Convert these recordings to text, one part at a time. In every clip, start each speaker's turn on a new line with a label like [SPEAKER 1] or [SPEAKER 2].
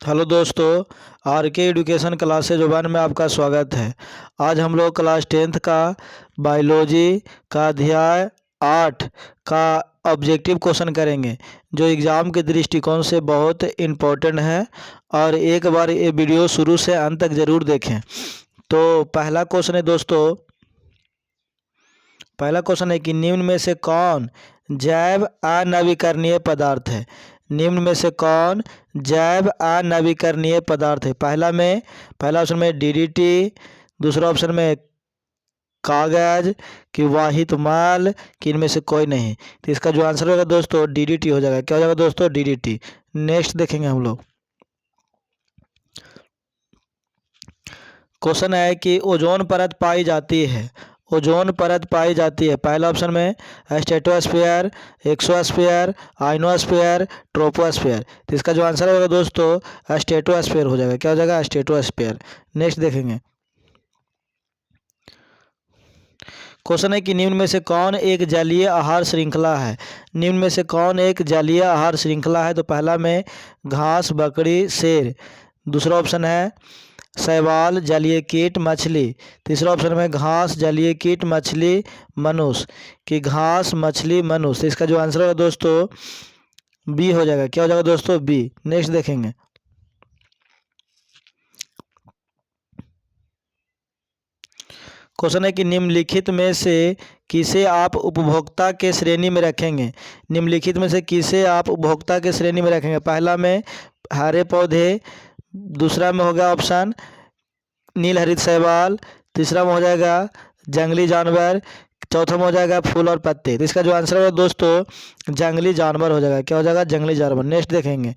[SPEAKER 1] Hello दोस्तों, are के education classes one में आपका स्वागत है। आज हम लोग क्लास 10th का बायोलॉजी का अध्याय 8 का ऑब्जेक्टिव क्वेश्चन करेंगे, जो एग्ज़ाम के दृष्टिकोण से बहुत इम्पोर्टेंट है। और एक बार ये वीडियो शुरू से अंत तक ज़रूर देखें। तो पहला क्वेश्चन है दोस्तों, पहला क्वेश्चन है कि निम्न में से कौन जैव अनवीकरणीय पदार्थ है। निम्न में से कौन जैव अनवीकरणीय पदार्थ है। पहला ऑप्शन में डीडीटी, दूसरा ऑप्शन में कागज कि वाहित माल कि इनमें से कोई नहीं। तो इसका जो आंसर होगा दोस्तों डीडीटी हो जाएगा। क्या हो जाएगा दोस्तों? डीडीटी। नेक्स्ट देखेंगे हम लोग। क्वेश्चन है कि ओजोन परत पाई जाती है। ओजोन परत पाई जाती है। पहला ऑप्शन में स्ट्रेटोस्फीयर, एक्सोस्फीयर, आइनोस्फीयर, ट्रोपोस्फीयर। तो इसका जो आंसर होगा दोस्तों स्ट्रेटोस्फीयर हो जाएगा। क्या हो जाएगा? स्ट्रेटोस्फीयर। नेक्स्ट देखेंगे। क्वेश्चन है कि निम्न में से कौन एक जलीय आहार श्रृंखला है। निम्न में से कौन एक जलीय आहार श्रृंखला है। तो पहला में घास, बकरी, शेर। दूसरा ऑप्शन है शैवाल, जलीय कीट, मछली। तीसरा ऑप्शन में घास, जलीय कीट, मछली, मनुष्य कि घास, मछली, मनुष्य। तो इसका जो आंसर होगा दोस्तों बी हो जाएगा। क्या हो जाएगा दोस्तों? बी। नेक्स्ट देखेंगे। क्वेश्चन है कि निम्नलिखित में से किसे आप उपभोक्ता के श्रेणी में रखेंगे। निम्नलिखित में से किसे आप उपभोक्ता के श्रेणी में रखेंगे। पहला में हरे पौधे, दूसरा में होगा ऑप्शन नील हरित शैवाल, तीसरा में हो जाएगा जंगली जानवर, चौथा में हो जाएगा फूल और पत्ते। तो इसका जो आंसर होगा दोस्तों जंगली जानवर हो जाएगा। क्या हो जाएगा? जंगली जानवर। नेक्स्ट देखेंगे।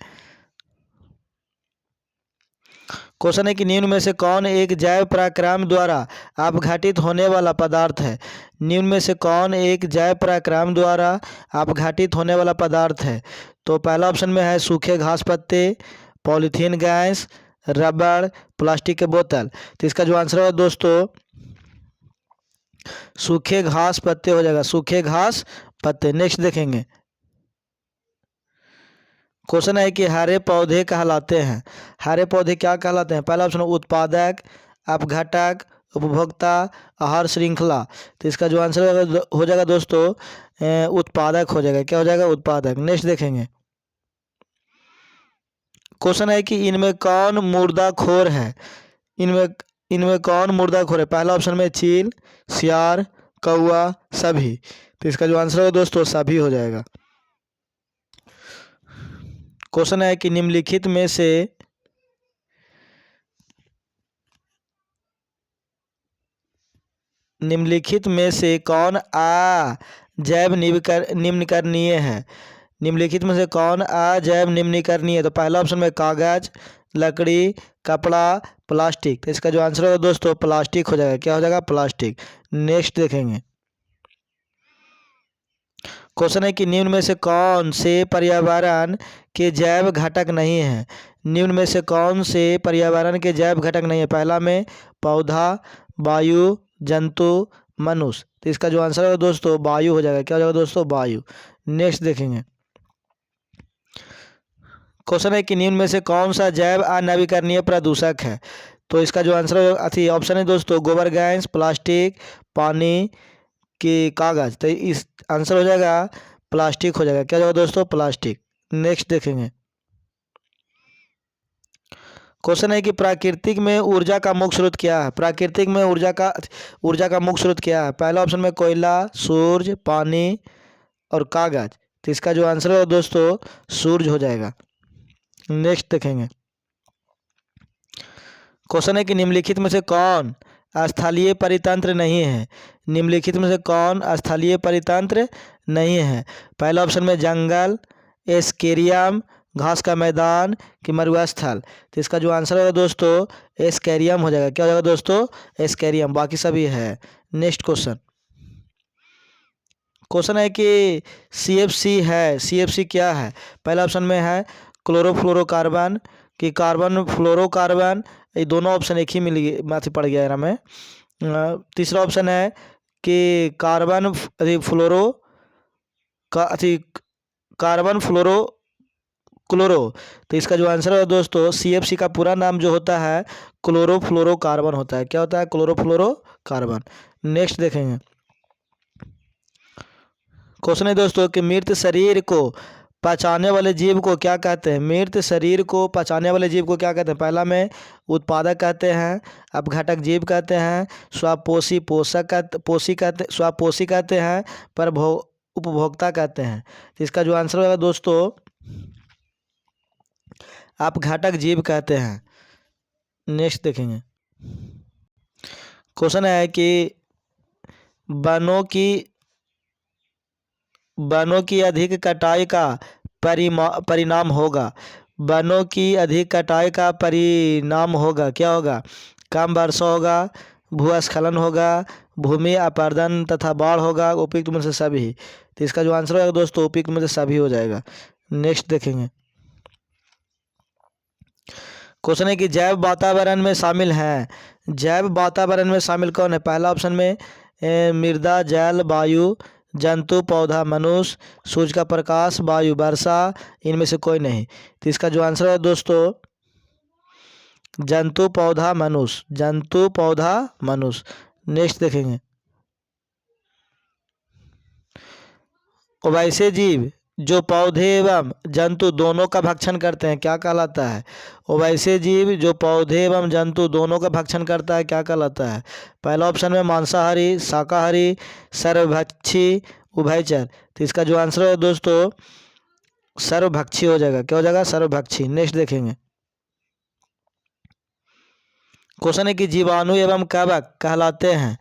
[SPEAKER 1] क्वेश्चन है कि निम्न में से कौन एक जैव पराक्रम द्वारा अपघटित होने वाला पदार्थ है। निम्न में से कौन एक जैव पराक्रम द्वारा अपघटित होने वाला पदार्थ है। तो पहला ऑप्शन में है सूखे घास पत्ते, पॉलीथीन गैस, रबड़, प्लास्टिक के बोतल। तो इसका जो आंसर होगा दोस्तों सूखे घास पत्ते हो जाएगा। सूखे घास पत्ते। नेक्स्ट देखेंगे। क्वेश्चन है कि हरे पौधे कहलाते हैं। हरे पौधे क्या कहलाते हैं। पहला ऑप्शन उत्पादक, अपघटक, उपभोक्ता, आहार श्रृंखला। तो इसका जो आंसर हो जाएगा दोस्तों उत्पादक हो जाएगा। क्या हो जाएगा? उत्पादक। नेक्स्ट देखेंगे। क्वेश्चन है कि इनमें कौन मुर्दाखोर है। इनमें इनमें कौन मुर्दाखोर है। पहला ऑप्शन में चील, सियार, कौवा, सभी। तो इसका जो आंसर होगा दोस्तों सभी हो जाएगा। क्वेश्चन है कि निम्नलिखित में से कौन अजैव निम्नकरणीय है। निम्नलिखित में से कौन अजैव निम्नकरणीय है। तो पहला ऑप्शन में कागज, लकड़ी, कपड़ा, प्लास्टिक। तो इसका जो आंसर होगा दोस्तों प्लास्टिक हो जाएगा। क्या हो जाएगा? प्लास्टिक। नेक्स्ट देखेंगे। क्वेश्चन है कि निम्न में से कौन से पर्यावरण के जैव घटक नहीं है। निम्न में से कौन से पर्यावरण के जैव घटक नहीं है। पहला में पौधा, वायु, जंतु, मनुष्य। तो इसका जो आंसर है दोस्तों वायु हो जाएगा। क्या हो जाएगा दोस्तों? वायु। नेक्स्ट देखेंगे। क्वेश्चन है कि निम्न में से कौन सा जैव अनवीकरणीय प्रदूषक है। तो इसका जो आंसर है ऑप्शन है दोस्तों गोबर गैस, प्लास्टिक, पानी कि कागज। तो इस आंसर हो जाएगा प्लास्टिक हो जाएगा। क्या हो जाएगा दोस्तों? प्लास्टिक। नेक्स्ट देखेंगे। क्वेश्चन है कि प्राकृतिक में ऊर्जा का मुख्य स्रोत क्या है। प्राकृतिक में ऊर्जा का मुख्य स्रोत क्या है। पहला ऑप्शन में कोयला, सूरज, पानी और कागज। तो इसका जो आंसर है दोस्तों सूरज हो जाएगा। नेक्स्ट देखेंगे। क्वेश्चन है कि निम्नलिखित में से कौन स्थलीय परितंत्र नहीं है। निम्नलिखित में से कौन स्थलीय परितंत्र नहीं है। पहला ऑप्शन में जंगल, एस्केरियम, घास का मैदान कि मरुस्थल। तो इसका जो आंसर होगा दोस्तों एस्केरियम हो जाएगा। क्या हो जाएगा दोस्तों? एस्केरियम। बाकी सभी है। Next question. क्वेश्चन है कि सीएफसी है। सीएफसी क्या है। पहला ऑप्शन में है क्लोरोफ्लोरोकार्बन कि कार्बन फ्लोरोकार्बन। ये दोनों ऑप्शन एक ही मिल गए माथी पड़ गया है में। तीसरा ऑप्शन है कि फ्लोरो का कार्बन फ्लोरो क्लोरो। तो इसका जो आंसर है दोस्तों, CFC का पूरा नाम जो होता है क्लोरोफ्लोरोकार्बन होता है। क्या होता है? क्लोरोफ्लोरोकार्बन। नेक्स्ट देखेंगे। क्वेश्चन है दोस्तों कि मृत शरीर को पचाने वाले जीव को क्या कहते हैं? मृत शरीर को पचाने वाले जीव को क्या कहते हैं? पहला में उत्पादक कहते हैं, अपघटक जीव कहते हैं, स्वापोषी स्वापोषी कहते हैं, पर उपभोक्ता कहते हैं। तो इसका जो आंसर होगा दोस्तों, अपघटक जीव कहते हैं। नेक्स्ट देखेंगे। क्वेश्चन है कि वनों की अधिक कटाई का परिणाम होगा। वनों की अधिक कटाई का परिणाम होगा, क्या होगा? कम वर्षा होगा, भूस्खलन होगा, भूमि अपरदन तथा बाढ़ होगा, उपयुक्त में से सभी। तो इसका जो आंसर होगा दोस्तों, उपयुक्त में से सभी हो जाएगा। नेक्स्ट देखेंगे। क्वेश्चन है कि जैव वातावरण में शामिल हैं। जैव वातावरण में शामिल कौन है? पहला ऑप्शन में मृदा, जल, वायु, जंतु, पौधा, मनुष्य, सूर्य का प्रकाश, वायु, वर्षा, इनमें से कोई नहीं। तो इसका जो आंसर है दोस्तों, जंतु, पौधा, मनुष्य। जंतु, पौधा, मनुष्य। नेक्स्ट देखेंगे। वैसे जीव जो पौधे एवं जंतु दोनों का भक्षण करते हैं, क्या कहलाता है? वैसे जीव जो पौधे एवं जंतु दोनों का भक्षण करता है, क्या कहलाता है? पहला ऑप्शन में मांसाहारी, शाकाहारी, सर्वभक्षी, उभयचर। तो इसका जो आंसर है दोस्तों, सर्वभक्षी हो जाएगा। क्या हो जाएगा? सर्वभक्षी। नेक्स्ट देखेंगे। क्वेश्चन है कि जीवाणु एवं कवक कहलाते हैं।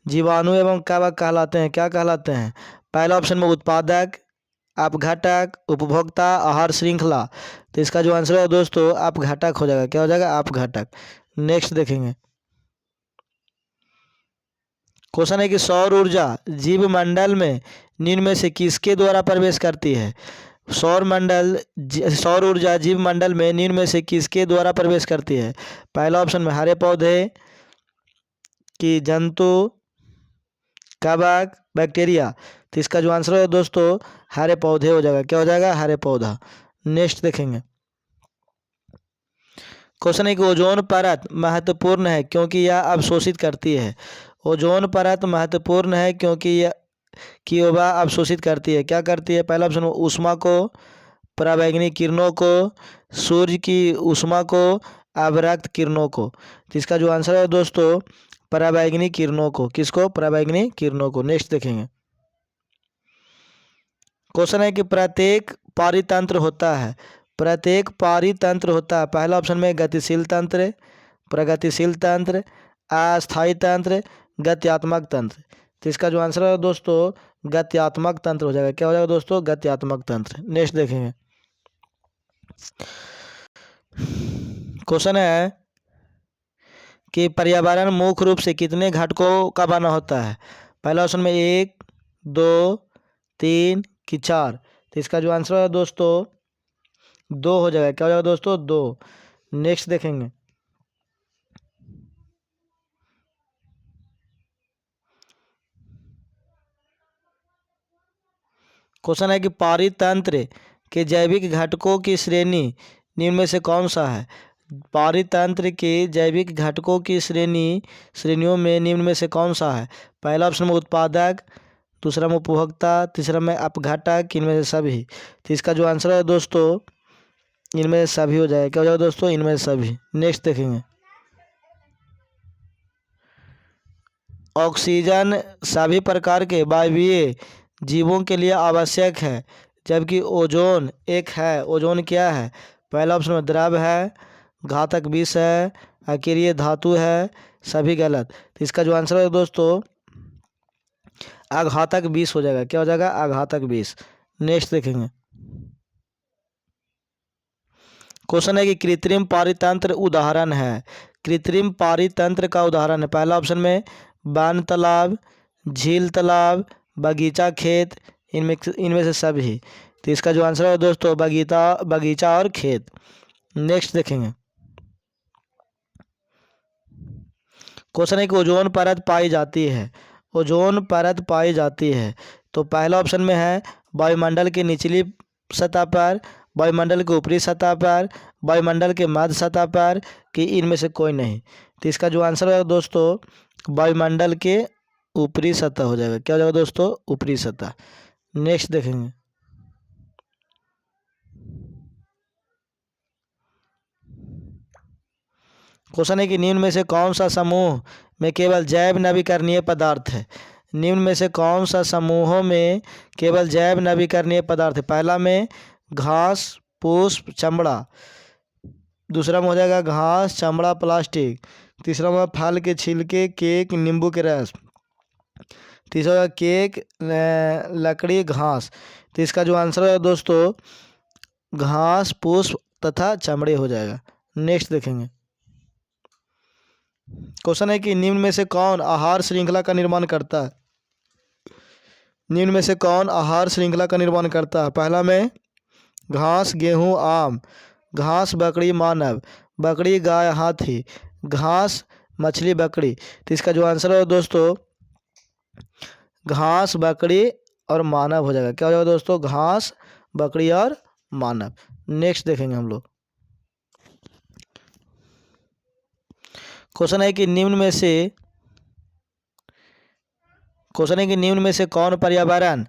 [SPEAKER 1] जीवाणु एवं कवक कहलाते हैं, क्या कहलाते हैं? पहला ऑप्शन में उत्पादक, अपघटक, उपभोक्ता, आहार श्रृंखला। तो इसका जो आंसर है दोस्तों, अपघटक हो जाएगा। क्या हो जाएगा? अपघटक। नेक्स्ट देखेंगे। क्वेश्चन है कि सौर ऊर्जा जीव मंडल में निम्न में से किसके द्वारा प्रवेश करती है? सौर ऊर्जा जीव मंडल में निम्न में से किसके द्वारा प्रवेश करती है? पहला ऑप्शन में हरे पौधे की, जंतु, कवक, बैक्टीरिया। तो इसका जो आंसर है दोस्तों, हरे पौधे हो जाएगा। क्या हो जाएगा? हरे पौधा। नेक्स्ट देखेंगे। क्वेश्चन है कि ओजोन परत महत्वपूर्ण है क्योंकि यह अवशोषित करती है। ओजोन परत महत्वपूर्ण है क्योंकि वह अवशोषित करती है। क्या करती है? पहला ऑप्शन ऊष्मा को, पराबैंगनी किरणों को, सूर्य की ऊष्मा को, अवरक्त किरणों को। तो इसका जो आंसर है दोस्तों, पराबैंगनी किरणों को। किसको? पराबैंगनी किरणों को। नेक्स्ट देखेंगे। क्वेश्चन है कि प्रत्येक पारितंत्र होता है। प्रत्येक पारितंत्र होता है। पहला ऑप्शन में गतिशील तंत्र, प्रगतिशील तंत्र, अस्थायी तंत्र, गत्यात्मक तंत्र। तो इसका जो आंसर है दोस्तों, गत्यात्मक तंत्र हो जाएगा। क्या हो जाएगा दोस्तों? गत्यात्मक तंत्र। नेक्स्ट देखेंगे। क्वेश्चन है कि पर्यावरण मुख्य रूप से कितने घटकों का बना होता है? पहला ऑप्शन में 1, 2, 3 कि 4। तो इसका जो आंसर है दोस्तों, 2 हो जाएगा। क्या हो जाएगा दोस्तों? 2। नेक्स्ट देखेंगे। क्वेश्चन है कि पारितंत्र के जैविक घटकों की श्रेणी निम्न में से कौन सा है? पारितंत्र के जैविक घटकों की श्रेणियों में निम्न में से कौन सा है? पहला ऑप्शन में उत्पादक, दूसरा में उपभोक्ता, तीसरा में अपघटक, इनमें से सभी। तो इसका जो आंसर है दोस्तों, इनमें से सभी हो जाएगा। क्या हो जाएगा दोस्तों? इनमें से सभी। नेक्स्ट देखेंगे। ऑक्सीजन सभी प्रकार के वायवीय जीवों के लिए आवश्यक है, जबकि ओजोन एक है। ओजोन क्या है? पहला ऑप्शन में द्रव है, घातक विष है, अकीर्य धातु है, सभी गलत। तो इसका जो आंसर है दोस्तों, आघातक विष हो जाएगा। क्या हो जाएगा? आघातक विष। नेक्स्ट देखेंगे। क्वेश्चन है कि कृत्रिम पारितंत्र उदाहरण है। कृत्रिम पारितंत्र का उदाहरण है। पहला ऑप्शन में बांध तालाब, झील तालाब, बगीचा खेत, इनमें से सभी। तो इसका जो आंसर है दोस्तों, बगीचा और खेत। नेक्स्ट देखेंगे। क्वेश्चन है कि ओजोन परत पाई जाती है। ओजोन परत पाई जाती है। तो पहला ऑप्शन में है वायुमंडल की निचली सतह पर, वायुमंडल के ऊपरी सतह पर, वायुमंडल के मध्य सतह पर, कि इनमें से कोई नहीं। तो इसका जो आंसर होगा दोस्तों वायुमंडल के ऊपरी सतह हो जाएगा। क्या हो जाएगा दोस्तों? ऊपरी सतह। नेक्स्ट देखेंगे। क्वेश्चन है कि निम्न में से कौन सा समूह में केवल जैव नवीकरणीय पदार्थ है? निम्न में से कौन सा समूहों में केवल जैव नवीकरणीय पदार्थ है? पहला में घास, पुष्प, चमड़ा। दूसरा में हो जाएगा घास, चमड़ा, प्लास्टिक। तीसरा में फल के छिलके, केक, नींबू के रस। तीसरा होगा केक, लकड़ी, घास। तो इसका जो आंसर है दोस्तों घास, पुष्प तथा चमड़े हो जाएगा। नेक्स्ट देखेंगे। क्वेश्चन है कि निम्न में से कौन आहार श्रृंखला का निर्माण करता है? निम्न में से कौन आहार श्रृंखला का निर्माण करता है? पहला में घास, गेहूं, आम। घास, बकरी, मानव। बकरी, गाय, हाथी। घास, मछली, बकरी। तो इसका जो आंसर है दोस्तों घास, बकरी और मानव हो जाएगा। क्या हो जाएगा दोस्तों? घास, बकरी और मानव। नेक्स्ट देखेंगे हम लोग। क्वेश्चन है कि निम्न में से कौन पर्यावरण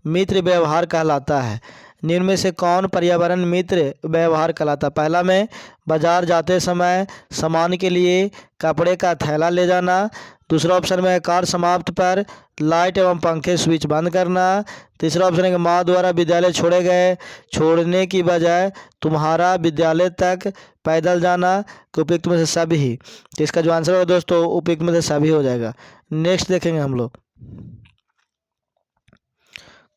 [SPEAKER 1] मित्र व्यवहार कहलाता है? निम्न में से कौन पर्यावरण मित्र व्यवहार कहलाता है? पहला में बाजार जाते समय सामान के लिए कपड़े का थैला ले जाना। दूसरा ऑप्शन में कार्य समाप्त पर लाइट एवं पंखे स्विच बंद करना। तीसरा ऑप्शन है कि माँ द्वारा विद्यालय छोड़ने की बजाय तुम्हारा विद्यालय तक पैदल जाना। कि उपयुक्त में से सभी। तो इसका जो आंसर होगा दोस्तों उपयुक्त में से सभी हो जाएगा। नेक्स्ट देखेंगे हम लोग।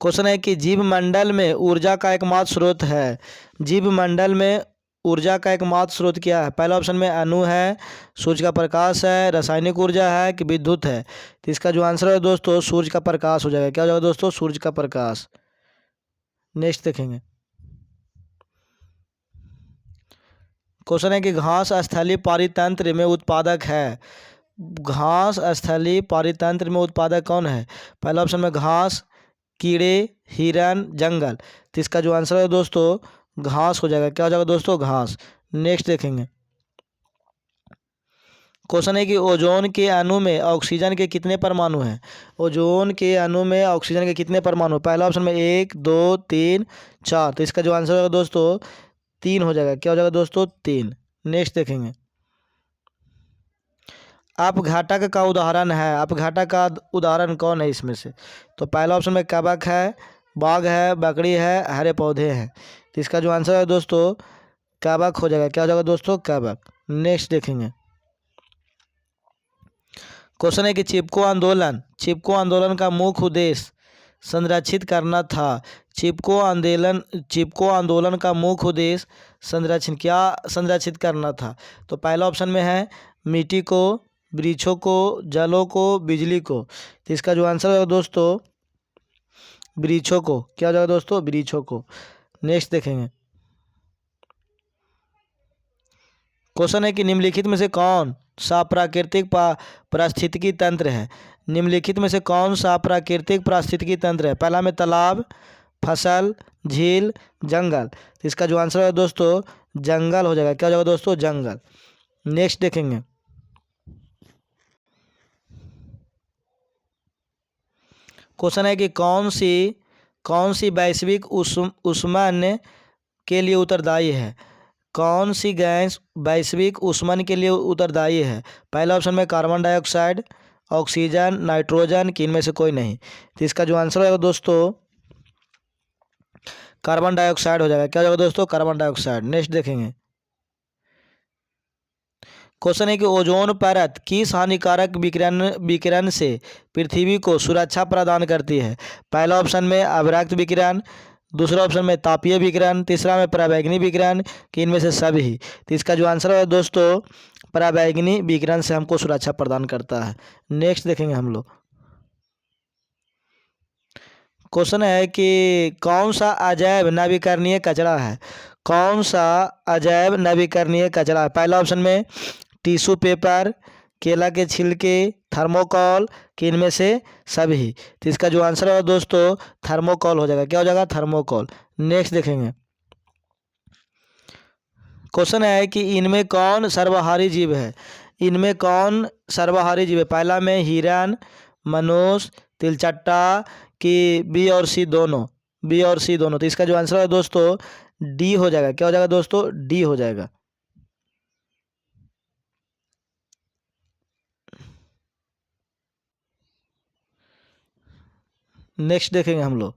[SPEAKER 1] क्वेश्चन है कि जीव मंडल में ऊर्जा का एकमात्र स्रोत है। जीव मंडल में ऊर्जा का एकमात्र स्रोत क्या है? पहला ऑप्शन में अणु है, सूर्य का प्रकाश है, रासायनिक ऊर्जा है, कि विद्युत है। तो इसका जो आंसर है दोस्तों सूर्य का प्रकाश हो जाएगा। क्या हो जाएगा दोस्तों? सूर्य का प्रकाश। नेक्स्ट देखेंगे। क्वेश्चन है कि घास स्थलीय पारितंत्र में उत्पादक है। घास स्थलीय पारितंत्र में उत्पादक कौन है? पहला ऑप्शन में घास, कीड़े, हिरन, जंगल। तो इसका जो आंसर है दोस्तों घास हो जाएगा। क्या हो जाएगा दोस्तों? घास। नेक्स्ट देखेंगे। क्वेश्चन है कि ओजोन के अणु में ऑक्सीजन के कितने परमाणु हैं? ओजोन के अणु में ऑक्सीजन के कितने परमाणु? पहला ऑप्शन में 1, 2, 3, 4। तो इसका जो आंसर होगा दोस्तों 3 हो जाएगा। क्या हो जाएगा दोस्तों? 3। नेक्स्ट देखेंगे। अपघटक का उदाहरण है। अपघटक का उदाहरण कौन है इसमें से? तो पहला ऑप्शन में कवक है, बाघ है, बकरी है, हरे पौधे हैं। तो इसका जो आंसर है दोस्तों कवक हो जाएगा। क्या हो जाएगा दोस्तों? कवक। नेक्स्ट देखेंगे। क्वेश्चन है कि चिपको आंदोलन का मुख्य उद्देश्य संरक्षित करना था। चिपको आंदोलन का मुख्य उद्देश्य संरक्षित करना था। तो पहला ऑप्शन में है मिट्टी को, वृक्षों को, जलों को, बिजली को। तो इसका जो आंसर है दोस्तों वृक्षों को। क्या हो जाएगा दोस्तों? वृक्षों को। नेक्स्ट देखेंगे। क्वेश्चन है कि निम्नलिखित में से कौन सा प्राकृतिक पारिस्थितिकी तंत्र है? निम्नलिखित में से कौन सा प्राकृतिक पारिस्थितिकी तंत्र है? पहला में तालाब, फसल, झील, जंगल। तो इसका जो आंसर है दोस्तों जंगल हो जाएगा। क्या हो जाएगा दोस्तों? जंगल। नेक्स्ट देखेंगे। क्वेश्चन है कि कौन सी वैश्विक ऊष्मन के लिए उत्तरदायी है? कौन सी गैस वैश्विक ऊष्मन के लिए उत्तरदायी है? पहला ऑप्शन में कार्बन डाइऑक्साइड, ऑक्सीजन, नाइट्रोजन, कि इनमें से कोई नहीं। तो इसका जो आंसर है दोस्तों कार्बन डाइऑक्साइड हो जाएगा। क्या हो जाएगा दोस्तों? Carbon dioxide. नेक्स्ट देखेंगे। क्वेश्चन है कि ओजोन परत किस हानिकारक विकिरण से पृथ्वी को सुरक्षा प्रदान करती है? पहला ऑप्शन में अवरक्त विकिरण, दूसरा ऑप्शन में तापीय विकिरण, तीसरा में पराबैंगनी विकिरण, कि इनमें से सभी। तो इसका जो आंसर है दोस्तों पराबैंगनी विकिरण से हमको सुरक्षा प्रदान करता है। नेक्स्ट देखेंगे हम लोग। क्वेश्चन है कि कौन सा अजैव नवीकरणीय कचरा है? कौन सा अजैव नवीकरणीय कचरा है? पहला ऑप्शन में टिश्यू पेपर, केला के छिलके, थर्मोकॉल, कि इनमें से सभी। तो इसका जो आंसर है दोस्तों थर्मोकॉल हो जाएगा। क्या हो जाएगा? थर्मोकॉल। नेक्स्ट देखेंगे। क्वेश्चन है कि इनमें कौन सर्वाहारी जीव है। इनमें कौन सर्वाहारी जीव है। पहला में हिरन, मनुष्य, तिलचट्टा कि बी और सी दोनों। बी और सी दोनों। तो इसका जो आंसर है दोस्तों डी हो जाएगा। क्या हो जाएगा दोस्तों? डी हो जाएगा। नेक्स्ट देखेंगे हम लोग।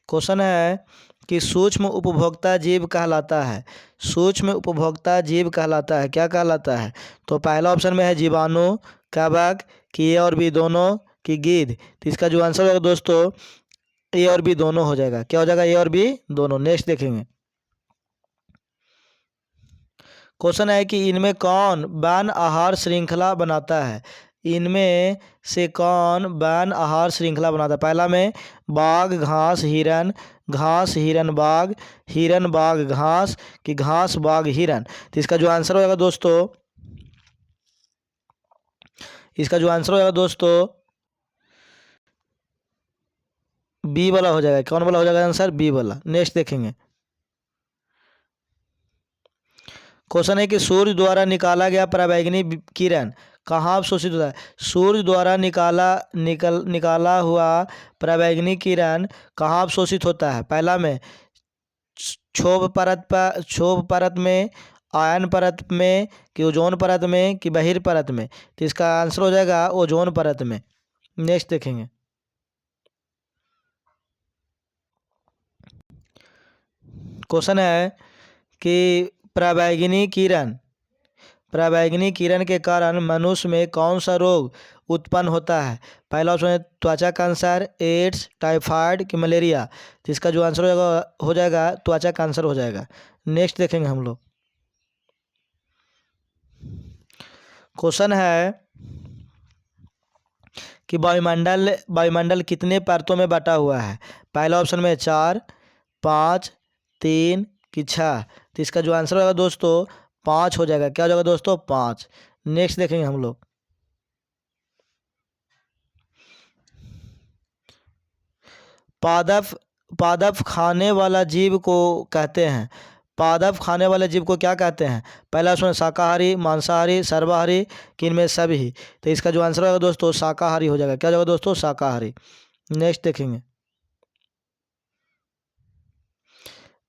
[SPEAKER 1] क्वेश्चन है कि सूक्ष्म उपभोक्ता जीव कहलाता है। सूक्ष्म उपभोक्ता जीव कहलाता है, क्या कहलाता है? तो पहला ऑप्शन में है जीवाणु, कवक कि ए और बी दोनों कि गिद्ध। तो इसका जो आंसर होगा दोस्तों ए और बी दोनों हो जाएगा। क्या हो जाएगा? ए और बी दोनों। नेक्स्ट देखेंगे। क्वेश्चन है कि इनमें कौन वन आहार श्रृंखला बनाता है। इनमें से कौन वन आहार श्रृंखला बनाता है। पहला में बाघ, घास हिरन बाघ, हिरन बाघ घास कि घास बाघ हिरन। तो इसका जो आंसर होगा दोस्तों, इसका जो आंसर होगा दोस्तों बी वाला हो जाएगा। कौन वाला हो जाएगा आंसर? बी वाला। नेक्स्ट देखेंगे। क्वेश्चन है कि सूर्य द्वारा निकाला गया पराबैंगनी किरण कहाँ अवशोषित होता है। सूर्य द्वारा निकाला हुआ पराबैंगनी किरण कहाँ अवशोषित होता है। पहला में क्षोभ परत में, आयन परत में कि ओजोन परत में कि बहिर परत में। तो इसका आंसर हो जाएगा ओजोन परत में। नेक्स्ट देखेंगे। क्वेश्चन है कि पराबैंगनी किरण के कारण मनुष्य में कौन सा रोग उत्पन्न होता है। पहला ऑप्शन है त्वचा कैंसर, एड्स, टाइफाइड कि मलेरिया। तो इसका जो आंसर हो जाएगा त्वचा कैंसर हो जाएगा। नेक्स्ट देखेंगे हम लोग। क्वेश्चन है कि वायुमंडल कितने परतों में बटा हुआ है। पहला ऑप्शन में 4, 5, 3 कि 6। तो इसका जो आंसर होगा दोस्तों 5 हो जाएगा। क्या हो जाएगा दोस्तों? 5। नेक्स्ट देखेंगे हम लोग। पादप पादप खाने वाला जीव को कहते हैं। पादप खाने वाले जीव को क्या कहते हैं। पहला ऑप्शन शाकाहारी, मांसाहारी, सर्वाहारी कि इनमें सभी। तो इसका जो आंसर होगा दोस्तों शाकाहारी हो जाएगा। क्या हो जाएगा दोस्तों? शाकाहारी। नेक्स्ट देखेंगे।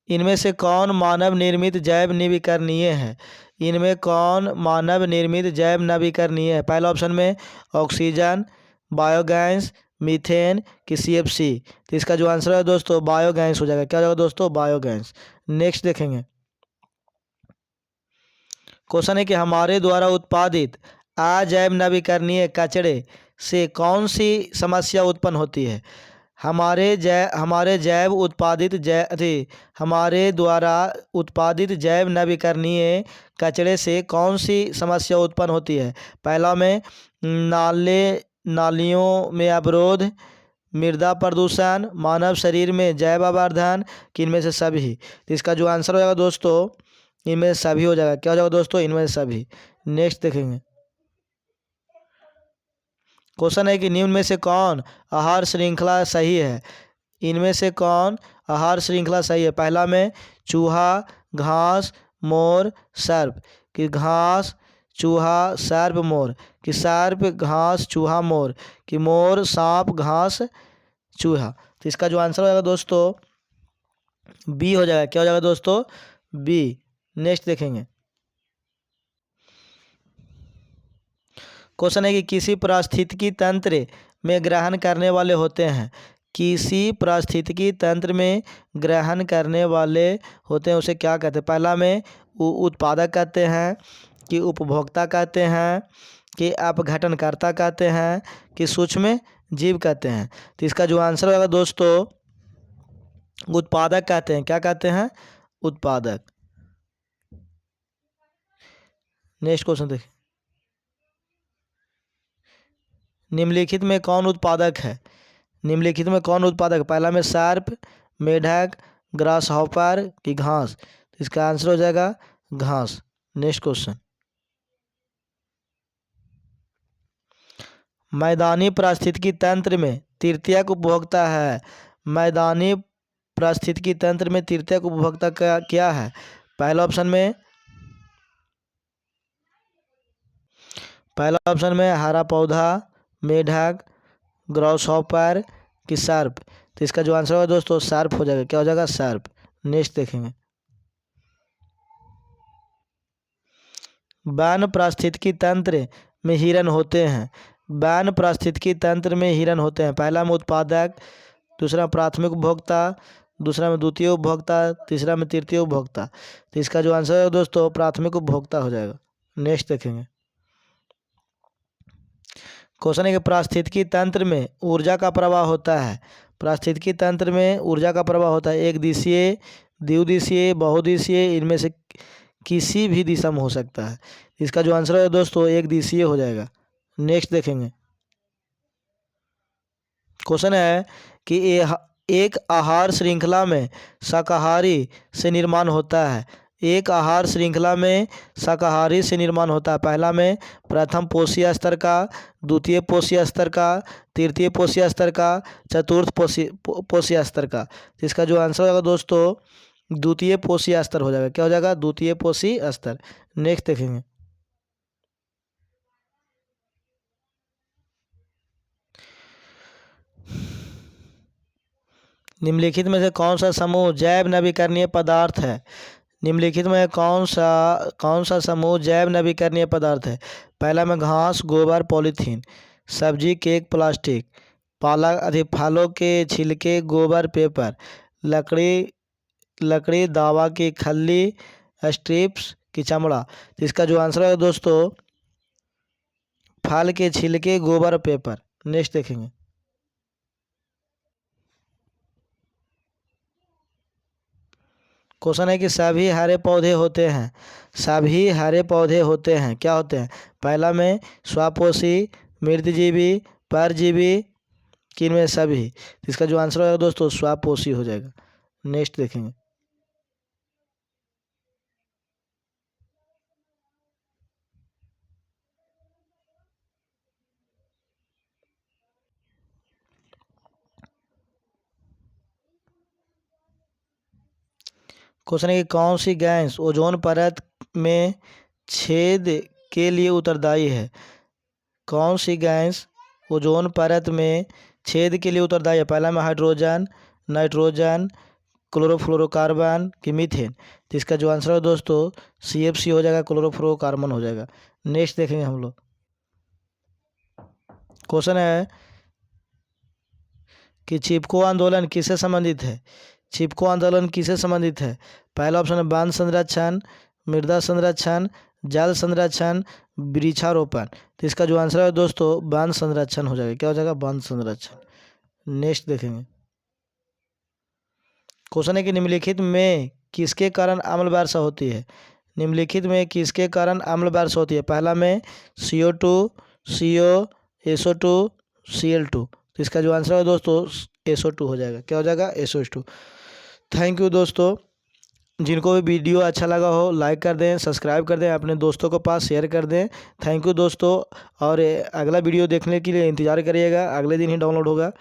[SPEAKER 1] इनमें से कौन मानव निर्मित जैव नवीकरणीय है। इनमें कौन मानव निर्मित जैव नवीकरणीय है। पहला ऑप्शन में ऑक्सीजन, बायोगैस, मीथेन कि सीएफसी। तो इसका जो आंसर है दोस्तों बायोगैस हो जाएगा। क्या हो जाएगा दोस्तों? बायोगैस। नेक्स्ट देखेंगे। क्वेश्चन है कि हमारे द्वारा उत्पादित अजैव नवीकरणीय कचरे से कौन सी समस्या उत्पन्न होती है। हमारे जैव उत्पादित हमारे द्वारा उत्पादित जैव नवीकरणीय कचरे से कौन सी समस्या उत्पन्न होती है। पहला में नालियों में अवरोध, मृदा प्रदूषण, मानव शरीर में जैव आवर्धन कि इनमें से सभी। तो इसका जो आंसर हो जाएगा दोस्तों इनमें से सभी हो जाएगा। क्या हो जाएगा दोस्तों? इनमें से सभी। नेक्स्ट देखेंगे। क्वेश्चन है कि निम्न में से कौन आहार श्रृंखला सही है। इनमें से कौन आहार श्रृंखला सही है। पहला में चूहा, घास, मोर, सर्प कि घास, चूहा, सर्प, मोर कि सर्प, घास, चूहा, मोर कि मोर, सांप, घास, चूहा। तो इसका जो आंसर हो जाएगा दोस्तों बी हो जाएगा। क्या हो जाएगा दोस्तों? बी। नेक्स्ट देखेंगे। क्वेश्चन है कि किसी पारिस्थितिकी तंत्र में ग्रहण करने वाले होते हैं। किसी पारिस्थितिकी तंत्र में ग्रहण करने वाले होते हैं उसे क्या कहते हैं। पहला में उत्पादक कहते हैं कि उपभोक्ता कहते हैं कि अपघटनकर्ता कहते हैं कि सूक्ष्म जीव कहते हैं। तो इसका जो आंसर होगा दोस्तों उत्पादक कहते हैं। क्या कहते हैं? उत्पादक। नेक्स्ट क्वेश्चन देखिए। निम्नलिखित में कौन उत्पादक है। निम्नलिखित में कौन उत्पादक है। पहला में सर्प, मेढक, ग्रास हॉपर कि घास। तो इसका आंसर हो जाएगा घास। Next question. मैदानी पारिस्थितिकी तंत्र में तृतीयक उपभोक्ता है। मैदानी पारिस्थितिकी तंत्र में तृतीयक उपभोक्ता क्या है? पहला ऑप्शन में हरा पौधा, मेढक, ग्रासहॉपर कि सर्प। तो इसका जो आंसर होगा दोस्तों सर्प हो जाएगा। क्या हो जाएगा? सर्प। नेक्स्ट देखेंगे, वन पारिस्थितिकी तंत्र में हिरन होते हैं। वन पारिस्थितिकी तंत्र में हिरन होते हैं। पहला में उत्पादक, दूसरा में प्राथमिक उपभोक्ता, दूसरा में द्वितीय उपभोक्ता, तीसरा में तृतीय उपभोक्ता। तो इसका जो आंसर है दोस्तों प्राथमिक उपभोक्ता हो जाएगा। नेक्स्ट देखेंगे, क्वेश्चन है कि पारिस्थितिकी तंत्र में ऊर्जा का प्रवाह होता है। पारिस्थितिकी तंत्र में ऊर्जा का प्रवाह होता है एक दिशीय, द्विदिशीय, बहुदिशीय, इनमें से किसी भी दिशा में हो सकता है। इसका जो आंसर है दोस्तों एक दिशीय हो जाएगा। नेक्स्ट देखेंगे, क्वेश्चन है कि एक आहार श्रृंखला में शाकाहारी से निर्माण होता है। एक आहार श्रृंखला में शाकाहारी से निर्माण होता है। पहला में प्रथम पोषीय स्तर का, द्वितीय पोषीय स्तर का, तृतीय पोषीय स्तर का, चतुर्थ पोषीय स्तर का। तो इसका जो आंसर होगा दोस्तों द्वितीय पोषीय स्तर हो जाएगा। क्या हो जाएगा? द्वितीय पोषीय स्तर। नेक्स्ट देखेंगे, निम्नलिखित में से कौन सा समूह जैव नवीकरणीय पदार्थ है? निम्नलिखित में कौन सा समूह जैव नवीकरणीय पदार्थ है? पहला में घास, गोबर, पॉलीथीन, सब्जी, केक, प्लास्टिक, फलों के छिलके, गोबर, पेपर, लकड़ी, दावा की खल्ली, स्ट्रिप्स की चमड़ा। तो इसका जो आंसर है दोस्तों फल के छिलके, गोबर, पेपर। नेक्स्ट देखेंगे, क्वेश्चन है कि सभी हरे पौधे होते हैं। सभी हरे पौधे होते हैं। क्या होते हैं? पहला में स्वपोषी, मृतजीवी, परजीवी, किन में सभी। इसका जो आंसर होगा दोस्तों स्वपोषी हो जाएगा। नेक्स्ट देखेंगे, क्वेश्चन है कि कौन सी गैस ओजोन परत में छेद के लिए उत्तरदायी है? कौन सी गैस ओजोन परत में छेद के लिए उत्तरदायी है? पहला में हाइड्रोजन, नाइट्रोजन, क्लोरोफ्लोरोकार्बन कि मीथेन। तो इसका जो आंसर है दोस्तों CFC हो जाएगा, क्लोरोफ्लोरोकार्बन हो जाएगा। नेक्स्ट देखेंगे हम लोग, क्वेश्चन है कि चिपको आंदोलन किससे संबंधित है? चिपको आंदोलन किससे संबंधित है? पहला ऑप्शन है वन संरक्षण, मृदा संरक्षण, जल संरक्षण, वृक्षारोपण। तो इसका जो आंसर है दोस्तों वन संरक्षण हो जाएगा। क्या हो जाएगा? वन संरक्षण। नेक्स्ट देखेंगे, क्वेश्चन है कि निम्नलिखित में किसके कारण अम्ल वर्षा होती है? निम्नलिखित में किसके कारण अम्ल वर्षा होती है? पहला में CO2, CO, SO2, Cl2। तो इसका जो आंसर है दोस्तों SO2 हो जाएगा। क्या हो जाएगा? SO2। थैंक यू दोस्तों। जिनको भी वीडियो अच्छा लगा हो लाइक कर दें, सब्सक्राइब कर दें, अपने दोस्तों के पास शेयर कर दें। थैंक यू दोस्तों। और अगला वीडियो देखने के लिए इंतज़ार करिएगा, अगले दिन ही डाउनलोड होगा।